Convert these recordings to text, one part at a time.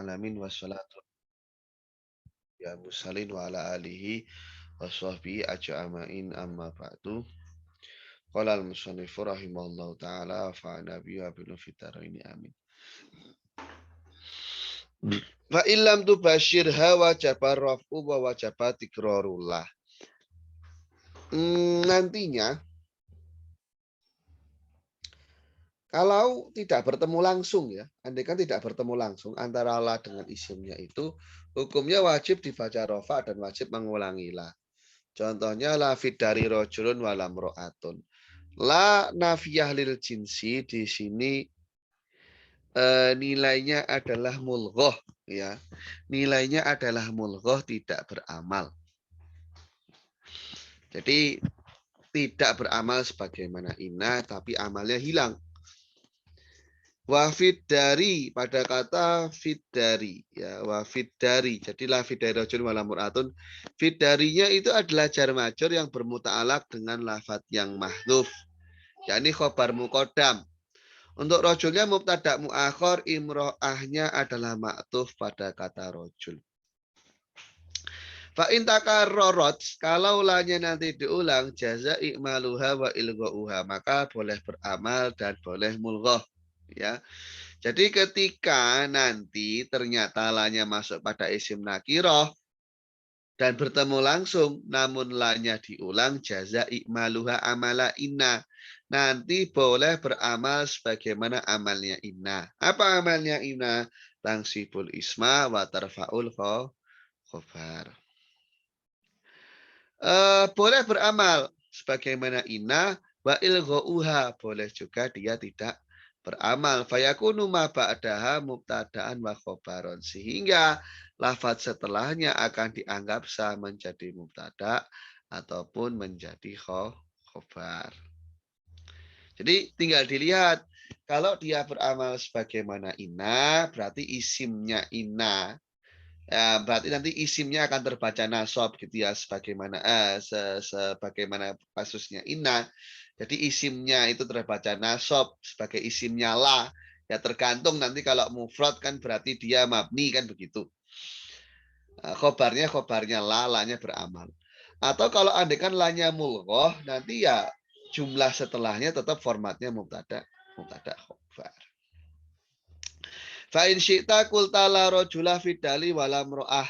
alamin wassalatu ya musallin wa ala alihi wa sahbihi ajma'in amma ba'du. Qala al-musannifu rahimahullahu ta'ala fa nabi wa bil fitaraini amin. Fa illam tubashirha wajaba raf'u wa wajaba tikrarullah. Nantinya kalau tidak bertemu langsung ya, andai kan tidak bertemu langsung antara la dengan isimnya itu, hukumnya wajib dibaca rofa dan wajib mengulangi la. Contohnya la dari rojulun walam ro'atun. La nafiyah lil jinsi di sini nilainya adalah mulghoh ya. Nilainya adalah mulghoh tidak beramal. Jadi tidak beramal sebagaimana inna tapi amalnya hilang. Wafid dari pada kata fidari ya wafid dari jadi la fidari rojul walam muratun fidarinya itu adalah jar majur yang bermuta'alaq dengan lafadz yang mahdhuf yakni khobar muqaddam. Untuk rojulnya mubtada muakhir imro'ahnya adalah ma'tuf pada kata rojul. Fa in takarrarat kalau lanya nanti diulang jaza ikmaluha wa ilghauha maka boleh beramal dan boleh mulghah ya. Jadi ketika nanti ternyata lanya masuk pada isim nakiroh dan bertemu langsung namun lanya diulang jaza ikmaluha amala inna. Nanti boleh beramal sebagaimana amalnya inna. Apa amalnya inna? Tangsibul isma wa tarfaul khobar. Boleh beramal sebagaimana inna wa ilghauha boleh juga dia tidak beramal fayakunu ma ba'daha mubtada'an wa khobaron sehingga lafaz setelahnya akan dianggap sah menjadi mubtada ataupun menjadi khobar. Jadi tinggal dilihat kalau dia beramal sebagaimana inna berarti isimnya inna. Ya, berarti nanti isimnya akan terbaca nasab gitu ya sebagaimana sebagaimana kasusnya inna. Jadi isimnya itu terbaca nasab sebagai isimnya la. Ya tergantung nanti kalau mufrad kan berarti dia mabni kan begitu. Khobarnya la, lanya beramal. Atau kalau andekan lanya mulghoh nanti ya jumlah setelahnya tetap formatnya mubtada khobar. Fa in syi'ta qulta la rajula fidali wala mro'ah.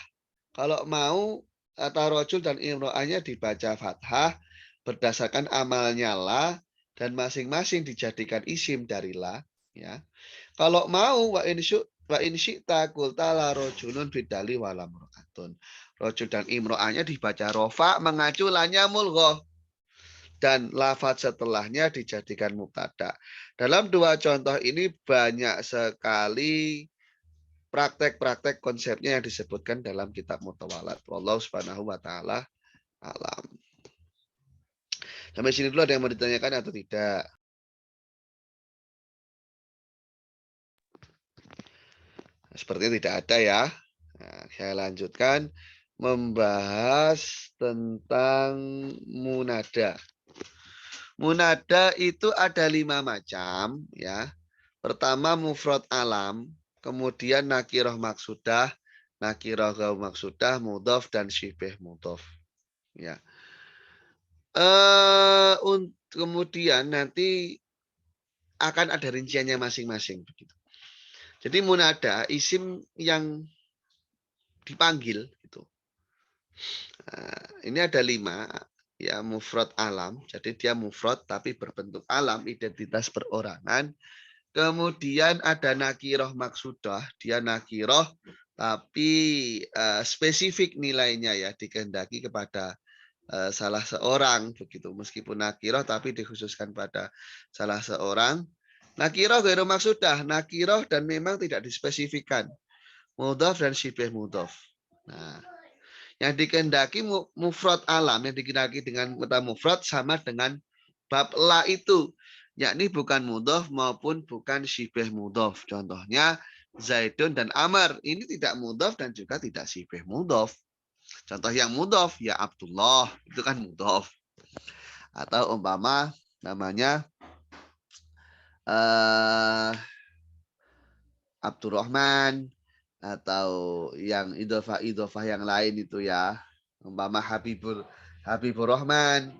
Kalau mau kata rojul dan imro'ahnya dibaca fathah berdasarkan amalnya la dan masing-masing dijadikan isim dari la ya. Kalau mau wa in syi'ta qulta la rajulun fidali wala mro'atun. Rojul dan imro'ahnya dibaca rofa mengacu lanya mulghoh dan lafaz setelahnya dijadikan mubtada. Dalam dua contoh ini banyak sekali praktek-praktek konsepnya yang disebutkan dalam kitab Mutawalat. Wallahu subhanahu wa ta'ala alam. Sampai sini dulu ada yang mau ditanyakan atau tidak? Sepertinya tidak ada ya. Nah, saya lanjutkan membahas tentang munada. Munada itu ada 5 macam ya. Pertama mufrad alam, kemudian nakiroh maksudah, nakiroh gau maksudah, mudhof dan syibeh mudhof. Ya. Kemudian nanti akan ada rinciannya masing-masing begitu. Jadi munada isim yang dipanggil gitu. Nah, ini ada 5 ya mufrad alam. Jadi dia mufrad tapi berbentuk alam, identitas perorangan. Kemudian ada nakiroh maksudah, dia nakiroh tapi spesifik nilainya ya dikehendaki kepada salah seorang begitu meskipun nakiroh tapi dikhususkan pada salah seorang. Nakiroh gairu maksudah, nakiroh dan memang tidak dispesifikan. Mudhof dan syibeh mudhof. Nah, yang dikehendaki mufrad alam yang dikehendaki dengan kata mufrad sama dengan bab la itu, yakni bukan mudhof maupun bukan syibeh mudhof. Contohnya Zaidun dan Amr ini tidak mudhof dan juga tidak syibeh mudhof. Contoh yang mudhof ya Abdullah itu kan mudhof. Atau umpama namanya Abdurrahman, atau yang idhofah yang lain itu ya. Umpama Habibur Rahman.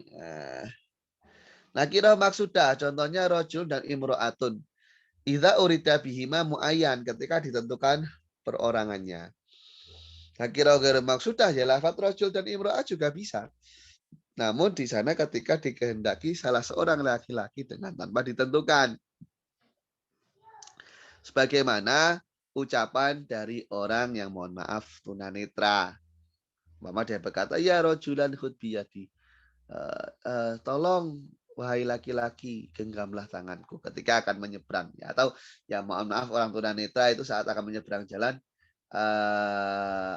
Nakirah maksudah, contohnya rojul dan imro'atun. Idza urida bihima muayyan, ketika ditentukan perorangannya. Nakirah ghair maksudah ya lafaz rojul dan imro'at juga bisa. Namun di sana ketika dikehendaki salah seorang laki-laki dengan tanpa ditentukan. Sebagaimana ucapan dari orang yang mohon maaf tunanetra. Mama dia berkata, ya rojulan khud biyadi. Tolong wahai laki-laki genggamlah tanganku ketika akan menyeberang. Ya, atau ya mohon maaf orang tunanetra itu saat akan menyeberang jalan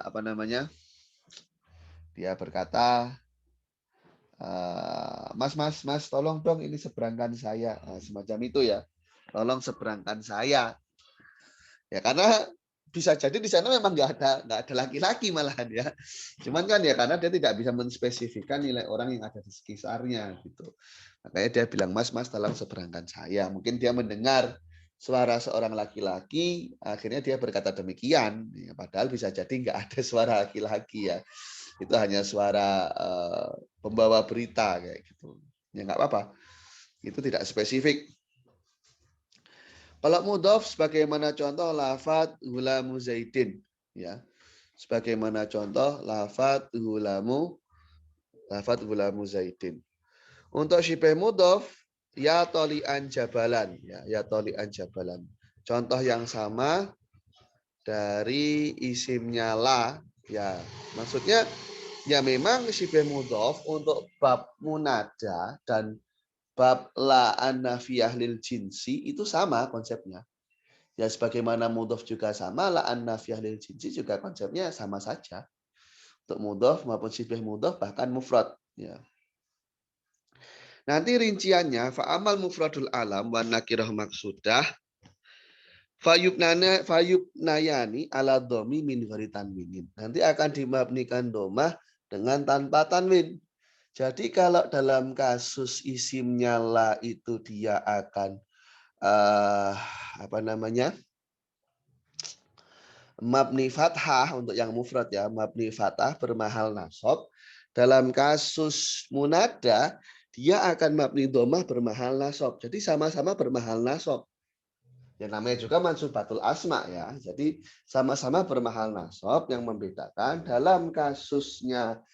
apa namanya? Dia berkata, mas, tolong dong ini seberangkan saya. Semacam itu ya. Tolong seberangkan saya. Ya karena bisa jadi di sana memang nggak ada laki-laki malahan ya. Cuman kan ya karena dia tidak bisa menspesifikkan nilai orang yang ada di sekitarnya gitu. Makanya dia bilang mas tolong seberangkan saya. Mungkin dia mendengar suara seorang laki-laki, akhirnya dia berkata demikian. Ya, padahal bisa jadi nggak ada suara laki-laki ya. Itu hanya suara pembawa berita kayak gitu. Ya nggak apa-apa. Itu tidak spesifik. Kalau mudhof sebagaimana contoh lafadz gulamu zaidin ya. Sebagaimana contoh lafadz gulamu zaidin. Untuk syibeh mudhof ya tolian jabalan ya tolian jabalan. Contoh yang sama dari isimnya la ya. Maksudnya ya memang syibeh mudhof untuk bab munada dan bab la an-nafiyah lil jinsi itu sama konsepnya. Ya sebagaimana mudhof juga sama, la an-nafiyah lil jinsi juga konsepnya sama saja. Untuk mudhof maupun syibih mudhof bahkan mufrad ya. Nanti rinciannya fa'amal mufradul alam wa nakirah maksudah fayubnayani ala dhomi min ghairi tanwinin. Nanti akan dimabnikan domah dengan tanpa tanwin. Jadi kalau dalam kasus isimnya la itu dia akan apa namanya? Mabni fathah untuk yang mufrad ya, mabni fathah bermahal nasab. Dalam kasus munada dia akan mabni domah bermahal nasab. Jadi sama-sama bermahal nasab. Ya namanya juga mansubatul asma ya. Jadi sama-sama bermahal nasab, yang membedakan dalam kasusnya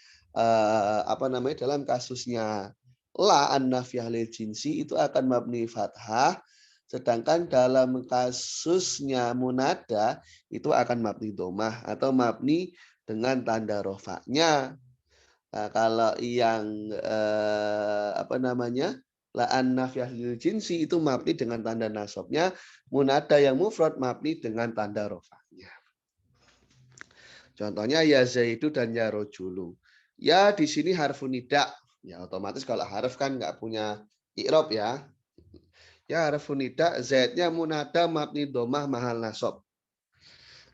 apa namanya? Dalam kasusnya la an-nafiyah lil jinsi itu akan mabni fathah, sedangkan dalam kasusnya munada itu akan mabni domah atau mabni dengan tanda rofaknya. Nah, kalau yang apa namanya? La an-nafiyah lil jinsi itu mabni dengan tanda nasabnya, munada yang mufrad mabni dengan tanda rofaknya. Contohnya ya zaidu dan ya rojulu. Ya di sini harfun nida. Ya otomatis kalau harf kan nggak punya i'rab ya. Ya harfun nida, zaidnya munada mabni domah mahal nasab.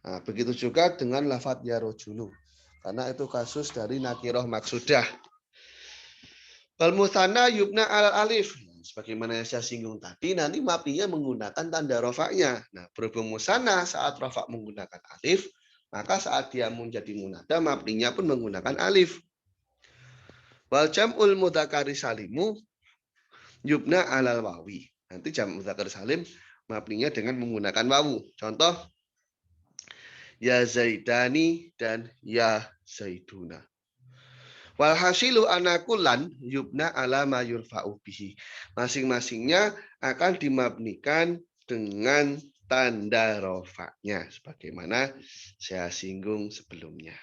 Nah, begitu juga dengan lafadz ya rojulu. Karena itu kasus dari nakiroh maksudah. Wal musanna yubna al alif. Sebagaimana yang saya singgung tadi, nanti mabninya menggunakan tanda rofaknya. Nah, berhubung musanna saat rofak menggunakan alif, maka saat dia menjadi munada, mabninya pun menggunakan alif. Wal jam'ul mudzakkari salimu yubna alal wawi. Nanti jam mudzakkar salim mabninya dengan menggunakan wawu. Contoh ya zaidani dan ya zaiduna. Walhasilu anakulan yubna ala ma yurfa'u bihi. Masing-masingnya akan dimabnikan dengan tanda rofaknya. Sebagaimana saya singgung sebelumnya.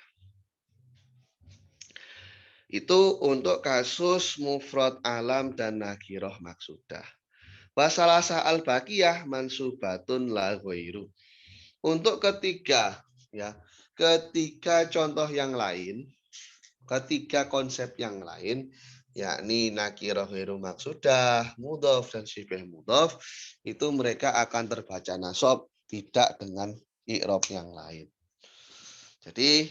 Itu untuk kasus mufrad alam dan nakiroh maksudah. Wasalasa al-baqiyah mansubatun la ghairu. Untuk ketiga contoh yang lain, ketiga konsep yang lain, yakni nakirah ghairu maksudah, mudhof dan syibih mudhof, itu mereka akan terbaca nasab, tidak dengan i'rab yang lain. Jadi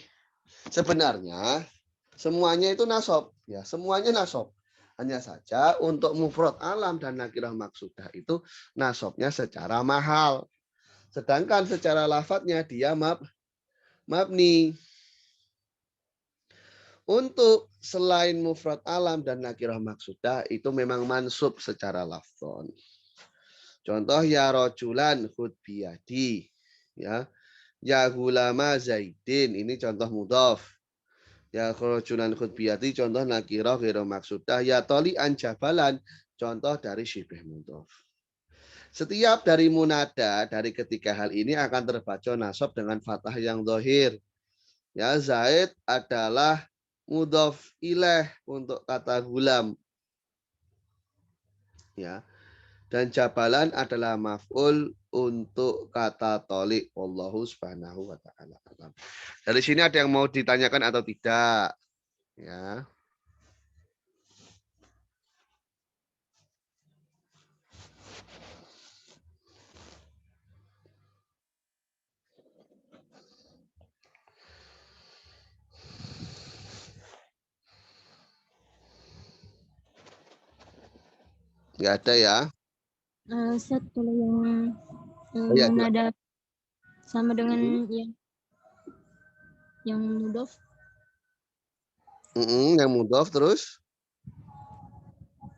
sebenarnya semuanya itu nasab, ya semuanya nasab. Hanya saja untuk mufrad alam dan nakirah maksudah itu nasabnya secara mahal. Sedangkan secara lafadznya dia Mabni. Untuk selain mufrad alam dan nakirah maksudah itu memang mansub secara lafzon. Contoh ya rojulan khud biyadi. Ya. Ya gulama zaidin. Ini contoh mudhaf. Ya rojulan khud biyadi contoh nakirah ghairu maksudah. Ya toli'an jabalan contoh dari syibih mudhaf. Setiap dari munada dari ketiga hal ini akan terbaca nasab dengan fathah yang zahir. Ya, Zaid adalah mudhof ilaih untuk kata gulam. Ya. Dan jabalan adalah maf'ul untuk kata tolik. Wallahu subhanahu wa ta'ala. Dari sini ada yang mau ditanyakan atau tidak? Ya. Nggak ada ya? Ustaz, kalau yang Oh, ya, munada sama dengan yang mudhof. Yang mudhof terus?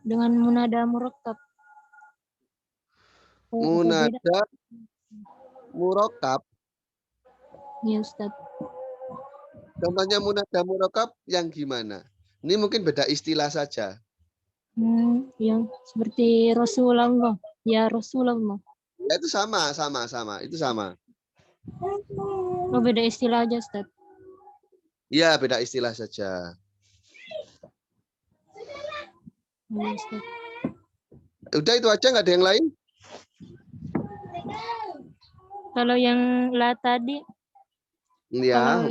Dengan munada murakkab. Munada murakkab. Ya, Ustaz. Contohnya munada murakkab yang gimana? Ini mungkin beda istilah saja. Yang seperti Rasulullah. Ya Rasulullah. Ya, itu sama. Itu sama. Oh, beda istilah aja, Ustaz. Iya, beda istilah saja. Ya, Ustaz. Udah itu aja, nggak ada yang lain? Kalau yang la tadi, Ya. kalau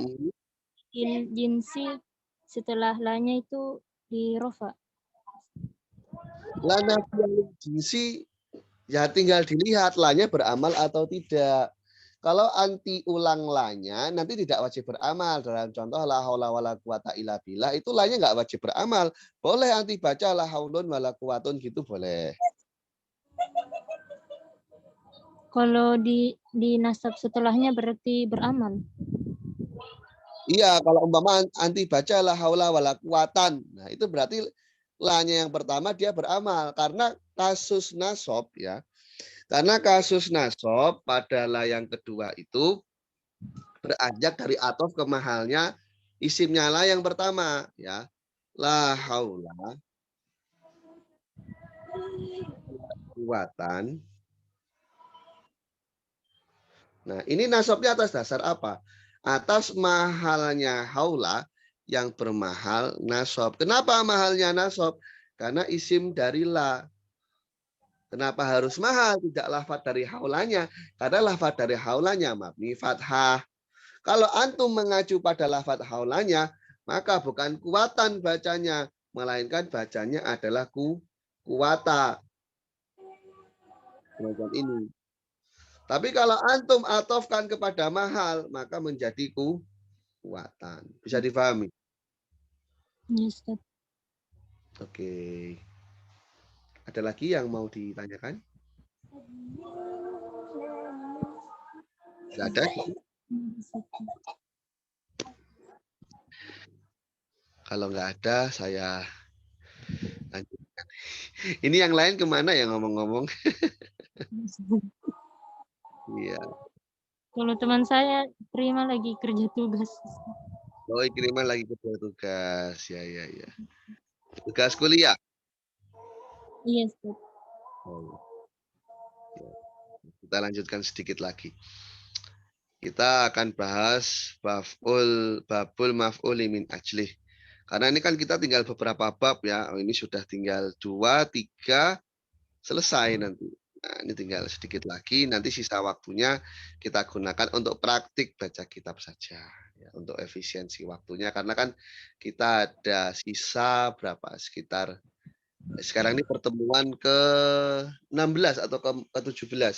jinsi setelah la-nya itu di rofa. Lana jinsi ya tinggal dilihat lanya beramal atau tidak. Kalau anti ulang lanya nanti tidak wajib beramal. Dalam contoh la haula wala quwata illa billah itu lanya nggak wajib beramal. Boleh anti baca la haulun wala quwatun gitu boleh. Kalau di nasab setelahnya berarti beramal. Iya, kalau umpama anti baca la haula wala quwatan. Nah, itu berarti lanya yang pertama dia beramal karena kasus nasab ya. Karena kasus nasab pada la yang kedua itu beranjak dari atof ke mahalnya isimnya la yang pertama ya. La haula kuwatan. Nah, ini nasabnya atas dasar apa? Atas mahalnya haula yang bermahal nasab. Kenapa mahalnya nasab? Karena isim dari la. Kenapa harus mahal? Tidak lafadz dari haulanya. Karena lafadz dari haulanya mabni fathah. Kalau antum mengacu pada lafadz haulanya, maka bukan kuatan bacanya, melainkan bacanya adalah kuwata. Semacam ini. Tapi kalau antum atofkan kepada mahal, maka menjadi kuwatan. Bisa difahami? Ya, Ustaz. Oke. Ada lagi yang mau ditanyakan? Tidak ada? Kalau nggak ada, saya lanjutkan. Ini yang lain kemana ya ngomong-ngomong? Iya. Kalau teman saya terima lagi kerja tugas. Oh, kiriman lagi kerja tugas. Ya. Tugas kuliah. Iya, Ustaz. Oh. Kita lanjutkan sedikit lagi. Kita akan bahas babul maf'uli min ajlih. Karena ini kan kita tinggal beberapa bab ya. Ini sudah tinggal 2, 3, selesai nanti. Nah, ini tinggal sedikit lagi. Nanti sisa waktunya kita gunakan untuk praktik baca kitab saja. Ya, untuk efisiensi waktunya. Karena kan kita ada sisa berapa? Sekitar sekarang ini pertemuan ke-16 atau ke-17.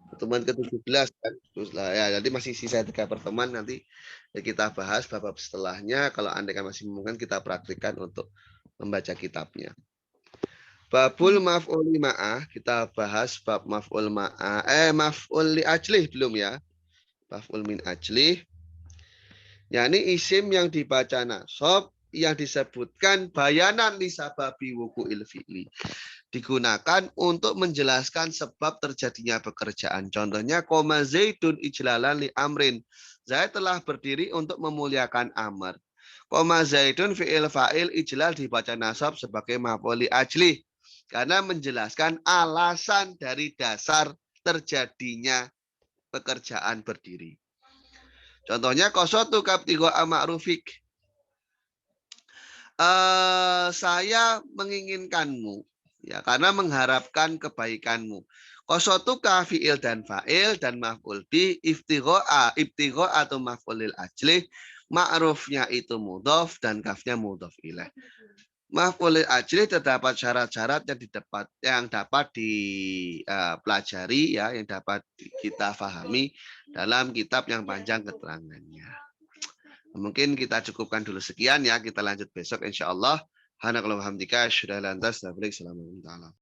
Pertemuan ke-17 kan. Terus lah ya, nanti masih sisa 3 pertemuan nanti kita bahas bab setelahnya. Kalau Anda kan masih memungkinkan kita praktikkan untuk membaca kitabnya. Babul maf'ul ma'ah, kita bahas bab maf'ul ma'ah. Maf'ul li ajlih belum ya? Maf'ul min ajlih. yakni isim yang dibaca nasab yang disebutkan bayanan li sababi wuqu'il fi'li. Digunakan untuk menjelaskan sebab terjadinya pekerjaan. Contohnya koma zaidun ijlalan li amrin. Zaid telah berdiri untuk memuliakan amr. Koma zaidun fi'il fa'il ijlal dibaca nasab sebagai maf'ul li ajli. Karena menjelaskan alasan dari dasar terjadinya pekerjaan berdiri. Contohnya kosotu kaptigo ma'rufik. Saya menginginkanmu ya karena mengharapkan kebaikanmu. Kosotuka fiil dan fa'il dan maf'ul bi ibtigha atau maf'ulil ajli ma'rufnya itu mudhof dan kafnya mudhof ilaih. Maf'ulil ajli terdapat syarat-syarat yang dapat dipelajari ya, yang dapat kita fahami dalam kitab yang panjang keterangannya. Mungkin kita cukupkan dulu sekian ya. Kita lanjut besok insya Allah. Assalamualaikum warahmatullahi wabarakatuh.